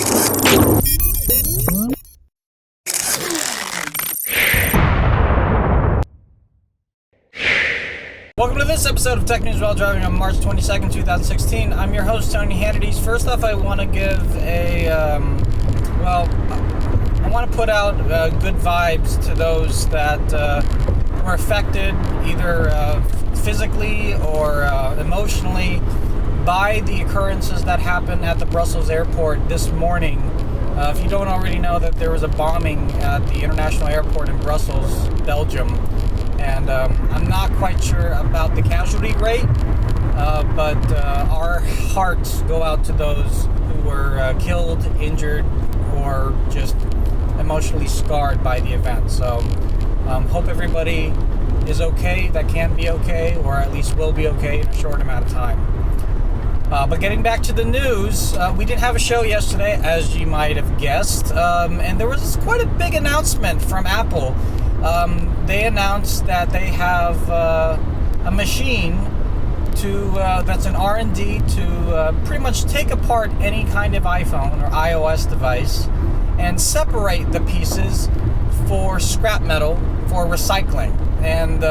Welcome to this episode of Tech News While Driving on March 22nd, 2016. I'm your host, Tony Hannity. First off, I want to give I want to put out good vibes to those that were affected either physically or emotionally by the occurrences that happened at the Brussels airport this morning. If you don't already know, that there was a bombing at the international airport in Brussels, Belgium. And I'm not quite sure about the casualty rate, but our hearts go out to those who were killed, injured, or just emotionally scarred by the event. So hope everybody is okay that can be okay, or at least will be okay in a short amount of time. But getting back to the news, we didn't have a show yesterday, as you might have guessed, and there was quite a big announcement from Apple. They announced that they have a machine that's an R&D to pretty much take apart any kind of iPhone or iOS device and separate the pieces for scrap metal for recycling. And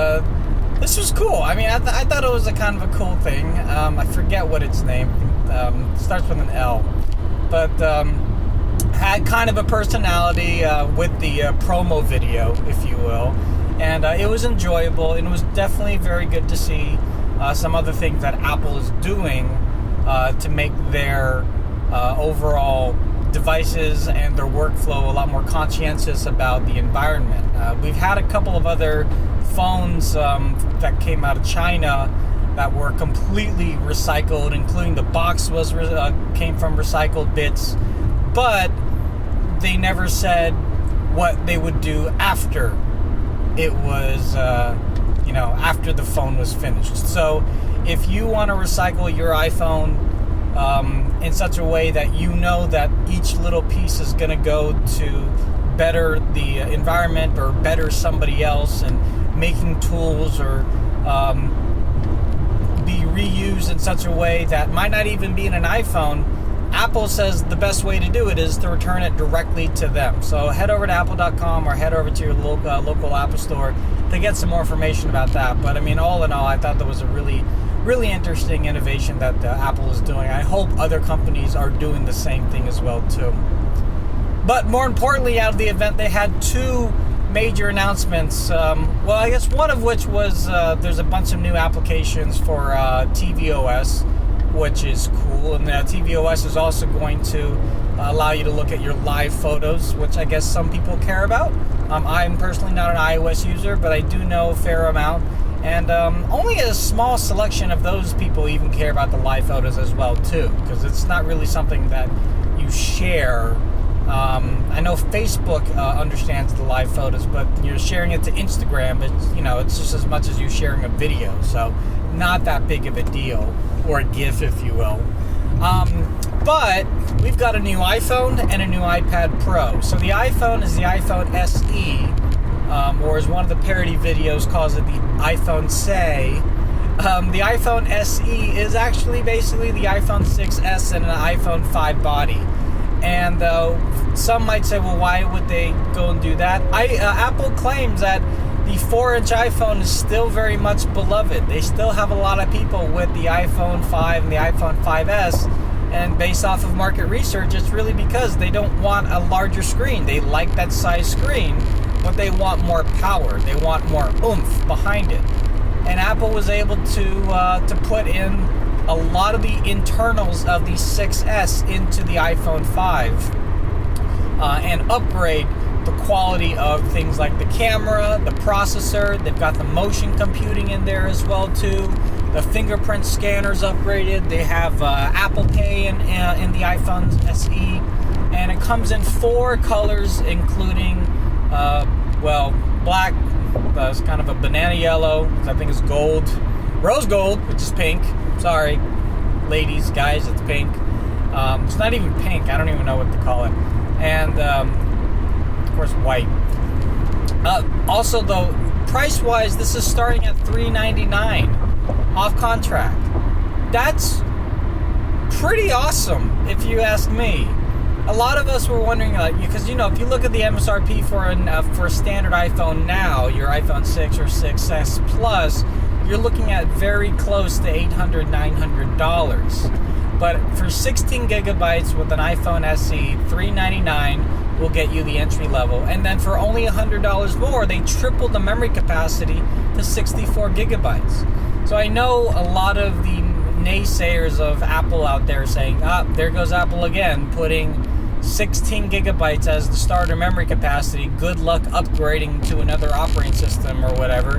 this was cool. I mean, I thought it was a kind of a cool thing. I forget what it's named. It starts with an L. But had kind of a personality with the promo video, if you will. And it was enjoyable, and it was definitely very good to see some other things that Apple is doing to make their overall devices and their workflow a lot more conscientious about the environment. We've had a couple of other phones that came out of China that were completely recycled, including the box came from recycled bits, but they never said what they would do after it was, after the phone was finished. So if you want to recycle your iPhone in such a way that you know that each little piece is going to go to better the environment or better somebody else, and making tools or be reused in such a way that might not even be in an iPhone, Apple says the best way to do it is to return it directly to them. So head over to apple.com or head over to your local Apple store to get some more information about that. But I mean, all in all, I thought that was a really, really interesting innovation that Apple is doing. I hope other companies are doing the same thing as well too. But more importantly, out of the event, they had two major announcements. I guess one of which was there's a bunch of new applications for tvOS, which is cool. And tvOS is also going to allow you to look at your live photos, which I guess some people care about. I'm personally not an iOS user, but I do know a fair amount. And only a small selection of those people even care about the live photos as well, too, because it's not really something that you share. I know Facebook understands the live photos, but you're sharing it to Instagram. It's just as much as you sharing a video, so not that big of a deal, or a GIF, if you will. But we've got a new iPhone and a new iPad Pro. So the iPhone is the iPhone SE, or as one of the parody videos calls it, the iPhone Say. The iPhone SE is actually basically the iPhone 6S and an iPhone 5 body. And some might say, well, why would they go and do that? Apple claims that the 4-inch iPhone is still very much beloved. They still have a lot of people with the iPhone 5 and the iPhone 5S. And based off of market research, it's really because they don't want a larger screen. They like that size screen, but they want more power. They want more oomph behind it. And Apple was able to put in a lot of the internals of the 6S into the iPhone 5 and upgrade the quality of things like the camera, the processor. They've got the motion computing in there as well too. The fingerprint scanner's upgraded. They have Apple Pay in the iPhone SE, and it comes in 4 colors, including black. It's kind of a banana yellow, which I think is gold, rose gold, which is pink. Sorry, ladies, guys, it's pink. It's not even pink. I don't even know what to call it. And of course, white. Also, though, price-wise, this is starting at $399 off contract. That's pretty awesome, if you ask me. a lot of us were wondering, like, because if you look at the MSRP for a standard iPhone now, your iPhone 6 or 6S Plus, you're looking at very close to $800, $900. But for 16 gigabytes with an iPhone SE, $399 will get you the entry level. And then for only $100 more, they tripled the memory capacity to 64 gigabytes. So I know a lot of the naysayers of Apple out there saying, there goes Apple again, putting 16 gigabytes as the starter memory capacity. Good luck upgrading to another operating system or whatever.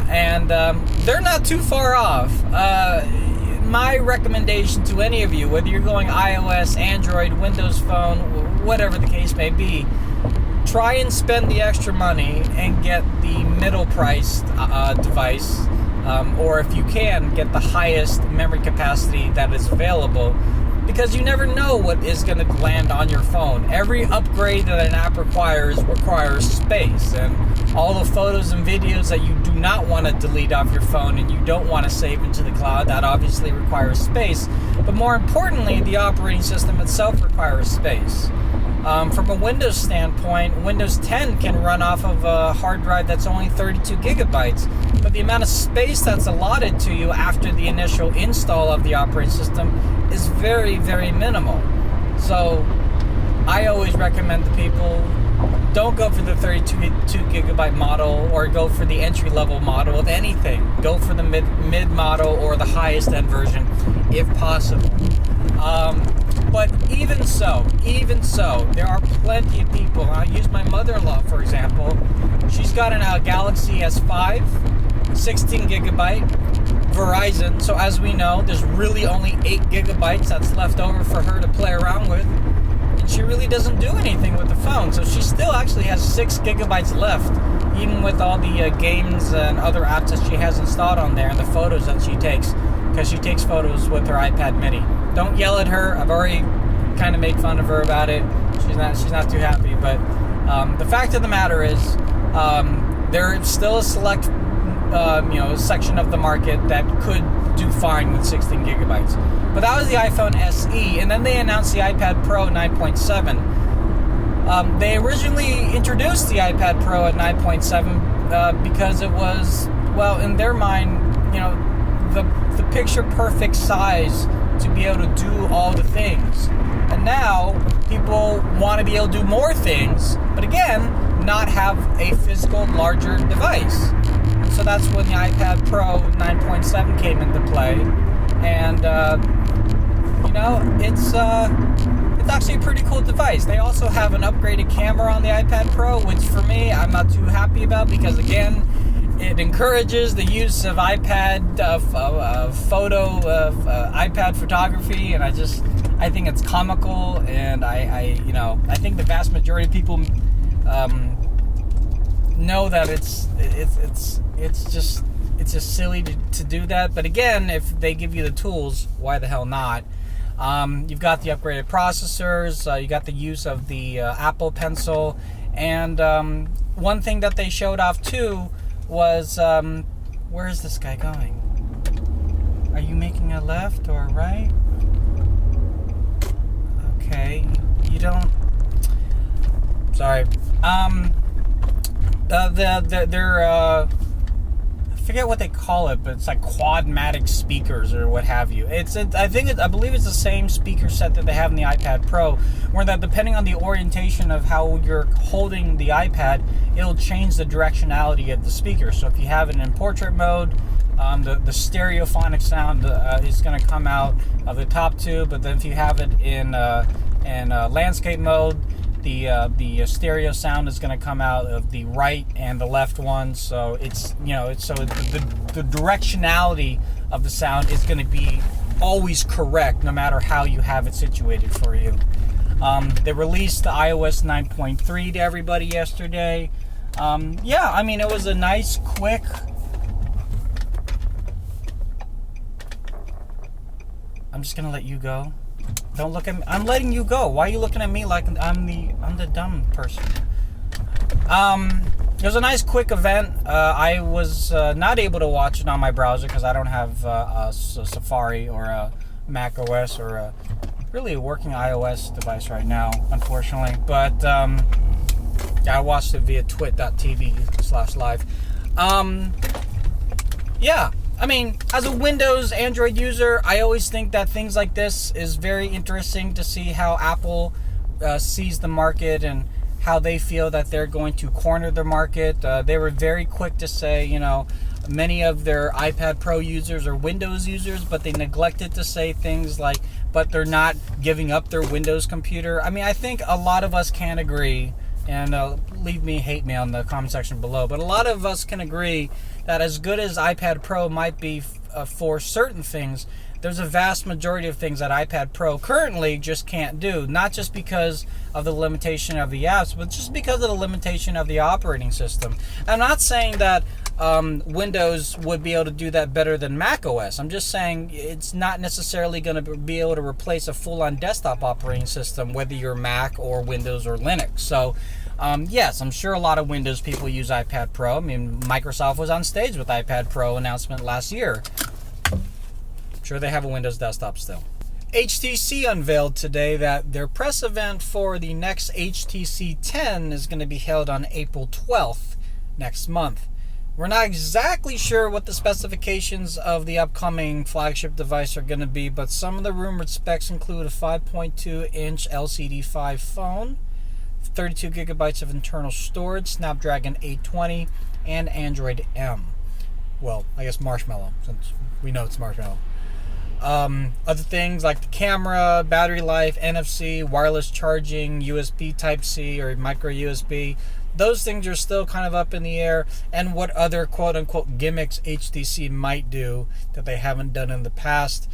And they're not too far off. My recommendation to any of you, whether you're going iOS, Android, Windows Phone, whatever the case may be, try and spend the extra money and get the middle-priced device, or if you can, get the highest memory capacity that is available, because you never know what is going to land on your phone. Every upgrade that an app requires space, and all the photos and videos that you do not want to delete off your phone and you don't want to save into the cloud, that obviously requires space. But more importantly, the operating system itself requires space. From a Windows standpoint, Windows 10 can run off of a hard drive that's only 32 gigabytes, but the amount of space that's allotted to you after the initial install of the operating system is very, very minimal. So I always recommend to people, don't go for the 32 gigabyte model or go for the entry level model of anything. Go for the mid model or the highest end version if possible. But even so, there are plenty of people. I'll use my mother-in-law, for example. She's got a Galaxy S5, 16 gigabyte, Verizon. So as we know, there's really only 8 gigabytes that's left over for her to play around with. And she really doesn't do anything with the phone. So she still actually has 6 gigabytes left, even with all the games and other apps that she has installed on there and the photos that she takes, because she takes photos with her iPad mini. Don't yell at her. I've already kind of made fun of her about it. She's not too happy. But the fact of the matter is, there's still a select section of the market that could do fine with 16 gigabytes. But that was the iPhone SE, and then they announced the iPad Pro 9.7. They originally introduced the iPad Pro at 9.7 because it was, well, in their mind, the picture perfect size to be able to do all the things. And now people want to be able to do more things, but again, not have a physical larger device. And so that's when the iPad Pro 9.7 came into play. And it's actually a pretty cool device. They also have an upgraded camera on the iPad Pro, which for me, I'm not too happy about, because again, it encourages the use of iPad iPad photography, and I think it's comical, and I think the vast majority of people know that it's just silly to do that. But again, if they give you the tools, why the hell not? You've got the upgraded processors, you got the use of the Apple Pencil, and one thing that they showed off too was, where is this guy going? Are you making a left or a right? Okay, you don't. Sorry. They're I forget what they call it, but it's like quadmatic speakers or what have you. I believe it's the same speaker set that they have in the iPad Pro, where that depending on the orientation of how you're holding the iPad, it'll change the directionality of the speaker. So if you have it in portrait mode, the stereophonic sound is going to come out of the top two, but then if you have it in landscape mode, the stereo sound is going to come out of the right and the left one. So it's the directionality of the sound is going to be always correct, no matter how you have it situated for you. They released the iOS 9.3 to everybody yesterday. It was a nice, quick. I'm just gonna let you go. Don't look at me. I'm letting you go. Why are you looking at me like I'm the dumb person? It was a nice, quick event. I was not able to watch it on my browser because I don't have a Safari or a Mac OS or really a working iOS device right now, unfortunately. But yeah, I watched it via twit.tv/live. Yeah, I mean, as a Windows, Android user, I always think that things like this is very interesting to see how Apple sees the market and how they feel that they're going to corner the market. They were very quick to say, you know, many of their iPad Pro users are Windows users, but they neglected to say things like, but they're not giving up their Windows computer. I mean, I think a lot of us can agree, and hate me on the comment section below, but a lot of us can agree that as good as iPad Pro might be for certain things, there's a vast majority of things that iPad Pro currently just can't do. Not just because of the limitation of the apps, but just because of the limitation of the operating system. I'm not saying that Windows would be able to do that better than Mac OS. I'm just saying it's not necessarily going to be able to replace a full-on desktop operating system, whether you're Mac or Windows or Linux. So yes, I'm sure a lot of Windows people use iPad Pro. I mean, Microsoft was on stage with iPad Pro announcement last year. Sure, they have a Windows desktop still. HTC unveiled today that their press event for the next HTC 10 is going to be held on April 12th next month. We're not exactly sure what the specifications of the upcoming flagship device are going to be, but some of the rumored specs include a 5.2-inch LCD5 phone, 32 gigabytes of internal storage, Snapdragon 820, and Android M. Well, I guess Marshmallow, since we know it's Marshmallow. Other things like the camera, battery life, NFC, wireless charging, USB Type-C or micro USB, those things are still kind of up in the air, and what other quote-unquote gimmicks HTC might do that they haven't done in the past.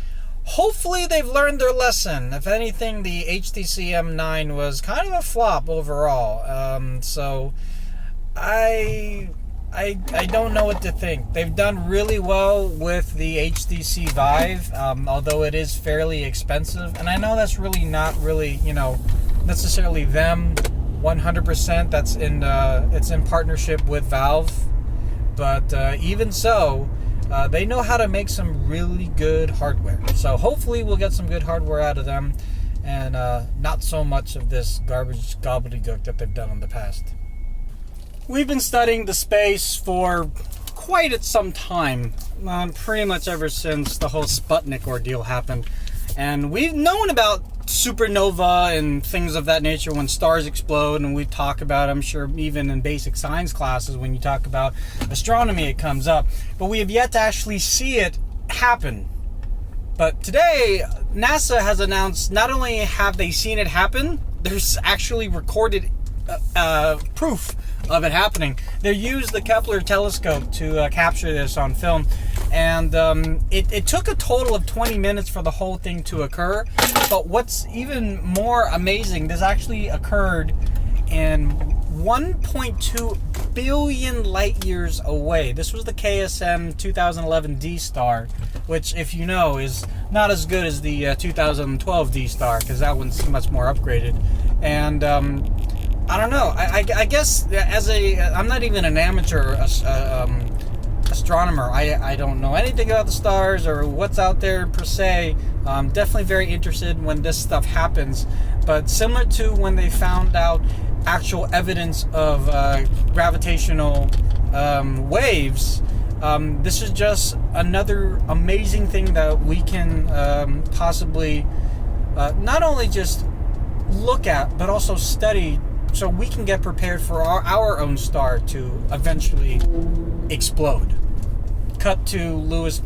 Hopefully they've learned their lesson. If anything, the HTC M9 was kind of a flop overall. So I don't know what to think. They've done really well with the HTC Vive, although it is fairly expensive. And I know that's really not really, necessarily them 100%. That's it's in partnership with Valve. But even so, they know how to make some really good hardware. So hopefully we'll get some good hardware out of them, and not so much of this garbage gobbledygook that they've done in the past. We've been studying the space for quite some time, pretty much ever since the whole Sputnik ordeal happened. And we've known about supernova and things of that nature when stars explode, and we talk about, I'm sure, even in basic science classes, when you talk about astronomy, it comes up. But we have yet to actually see it happen. But today, NASA has announced not only have they seen it happen, there's actually recorded proof of it happening. They used the Kepler telescope to capture this on film, and it took a total of 20 minutes for the whole thing to occur. But what's even more amazing, this actually occurred in 1.2 billion light years away. This was the KSM 2011 D-Star, which, if you know, is not as good as the 2012 D-Star, because that one's much more upgraded. And I don't know. I guess I'm not even an amateur astronomer. I don't know anything about the stars or what's out there per se. I'm definitely very interested when this stuff happens. But similar to when they found out actual evidence of gravitational waves, this is just another amazing thing that we can possibly not only just look at, but also study, so we can get prepared for our own star to eventually explode. Cut to Louis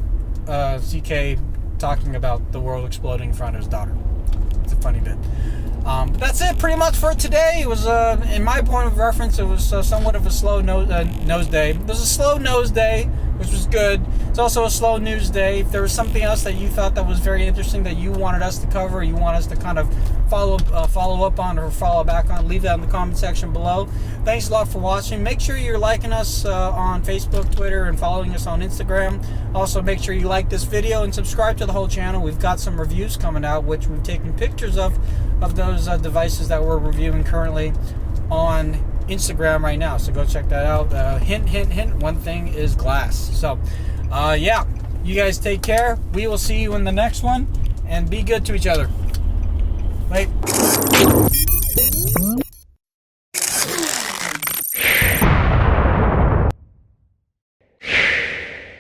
C.K. talking about the world exploding in front of his daughter. It's a funny bit. But that's it pretty much for today. It was, in my point of reference, it was somewhat of a slow nose day. It was a slow nose day, which was good. It's also a slow news day. If there was something else that you thought that was very interesting that you wanted us to cover, or you want us to kind of follow up on or follow back on, leave that in the comment section below. Thanks a lot for watching. Make sure you're liking us on Facebook, Twitter, and following us on Instagram. Also, make sure you like this video and subscribe to the whole channel. We've got some reviews coming out, which we've taken pictures of those devices that we're reviewing currently on Instagram right now. So go check that out. Hint, hint, hint. One thing is glass. So, yeah. You guys take care. We will see you in the next one. And be good to each other. Wait.